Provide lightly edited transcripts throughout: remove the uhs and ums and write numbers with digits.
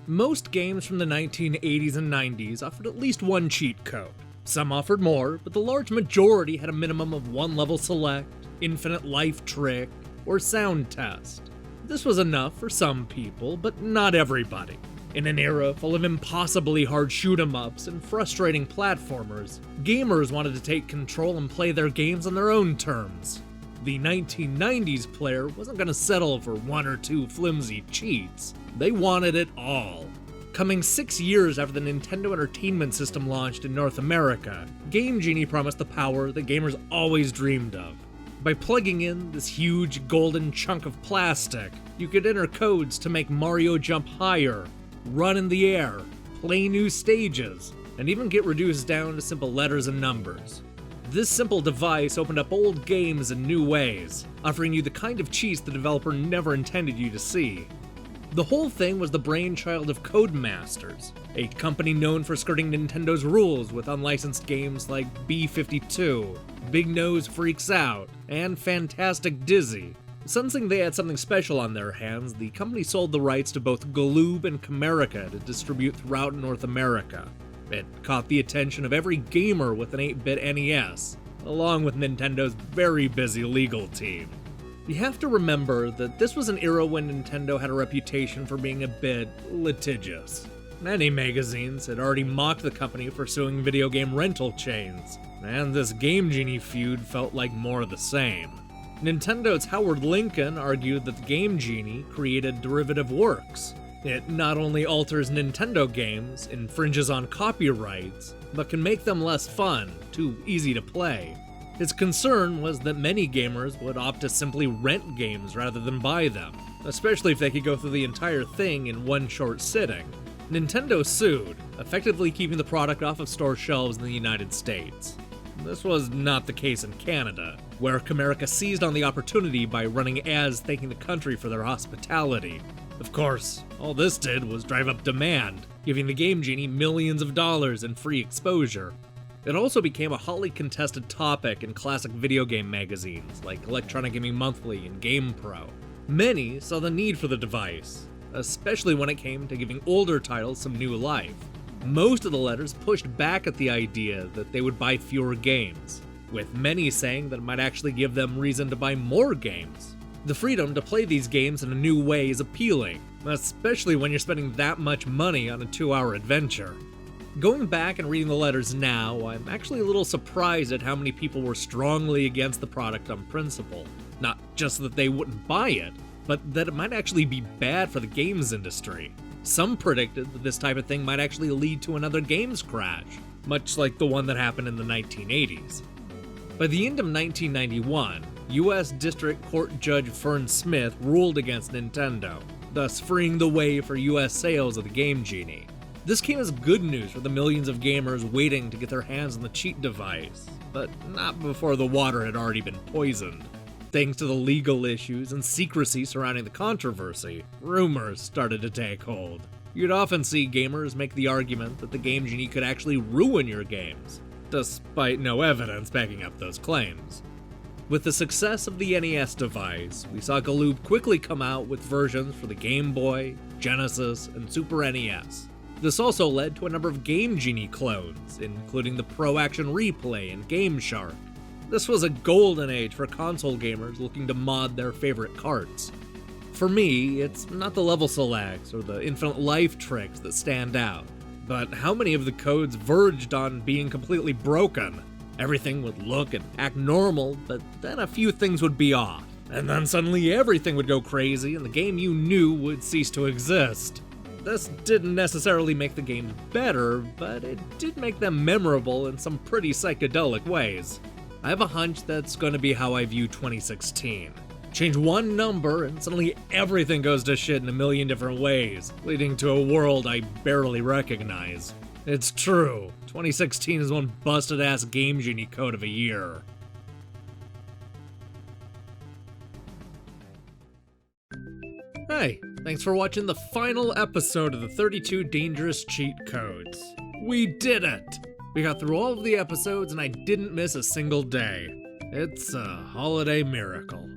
Most games from the 1980s and 90s offered at least one cheat code. Some offered more, but the large majority had a minimum of one level select, infinite life trick, or sound test. This was enough for some people, but not everybody. In an era full of impossibly hard shoot-'em-ups and frustrating platformers, gamers wanted to take control and play their games on their own terms. The 1990s player wasn't going to settle for one or two flimsy cheats. They wanted it all. Coming 6 years after the Nintendo Entertainment System launched in North America, Game Genie promised the power that gamers always dreamed of. By plugging in this huge golden chunk of plastic, you could enter codes to make Mario jump higher, run in the air, play new stages, and even get reduced down to simple letters and numbers. This simple device opened up old games in new ways, offering you the kind of cheats the developer never intended you to see. The whole thing was the brainchild of Codemasters, a company known for skirting Nintendo's rules with unlicensed games like B-52, Big Nose Freaks Out, and Fantastic Dizzy. Sensing they had something special on their hands, the company sold the rights to both Galoob and Camerica to distribute throughout North America. It caught the attention of every gamer with an 8-bit NES, along with Nintendo's very busy legal team. You have to remember that this was an era when Nintendo had a reputation for being a bit litigious. Many magazines had already mocked the company for suing video game rental chains, and this Game Genie feud felt like more of the same. Nintendo's Howard Lincoln argued that the Game Genie created derivative works. It not only alters Nintendo games, infringes on copyrights, but can make them less fun, too easy to play. His concern was that many gamers would opt to simply rent games rather than buy them, especially if they could go through the entire thing in one short sitting. Nintendo sued, effectively keeping the product off of store shelves in the United States. This was not the case in Canada, where Camerica seized on the opportunity by running ads thanking the country for their hospitality. Of course, all this did was drive up demand, giving the Game Genie millions of dollars in free exposure. It also became a hotly contested topic in classic video game magazines like Electronic Gaming Monthly and GamePro. Many saw the need for the device, especially when it came to giving older titles some new life. Most of the letters pushed back at the idea that they would buy fewer games, with many saying that it might actually give them reason to buy more games. The freedom to play these games in a new way is appealing, especially when you're spending that much money on a 2-hour adventure. Going back and reading the letters now, I'm actually a little surprised at how many people were strongly against the product on principle. Not just that they wouldn't buy it, but that it might actually be bad for the games industry. Some predicted that this type of thing might actually lead to another games crash, much like the one that happened in the 1980s. By the end of 1991, U.S. District Court Judge Fern Smith ruled against Nintendo, thus freeing the way for U.S. sales of the Game Genie. This came as good news for the millions of gamers waiting to get their hands on the cheat device, but not before the water had already been poisoned. Thanks to the legal issues and secrecy surrounding the controversy, rumors started to take hold. You'd often see gamers make the argument that the Game Genie could actually ruin your games, despite no evidence backing up those claims. With the success of the NES device, we saw Galoob quickly come out with versions for the Game Boy, Genesis, and Super NES. This also led to a number of Game Genie clones, including the Pro Action Replay and Game Shark. This was a golden age for console gamers looking to mod their favorite carts. For me, it's not the level selects or the infinite life tricks that stand out, but how many of the codes verged on being completely broken. Everything would look and act normal, but then a few things would be off, and then suddenly everything would go crazy and the game you knew would cease to exist. This didn't necessarily make the games better, but it did make them memorable in some pretty psychedelic ways. I have a hunch that's going to be how I view 2016. Change one number and suddenly everything goes to shit in a million different ways, leading to a world I barely recognize. It's true, 2016 is one busted-ass Game Genie code of a year. Hey, thanks for watching the final episode of the 32 Dangerous Cheat Codes. We did it! We got through all of the episodes and I didn't miss a single day. It's a holiday miracle.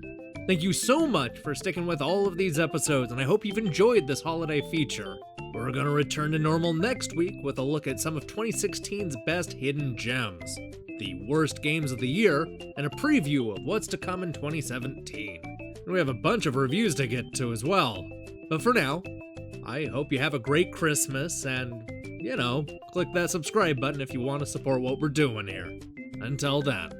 Thank you so much for sticking with all of these episodes, and I hope you've enjoyed this holiday feature. We're gonna return to normal next week with a look at some of 2016's best hidden gems, the worst games of the year, and a preview of what's to come in 2017. And we have a bunch of reviews to get to as well. But for now, I hope you have a great Christmas and, click that subscribe button if you want to support what we're doing here. Until then.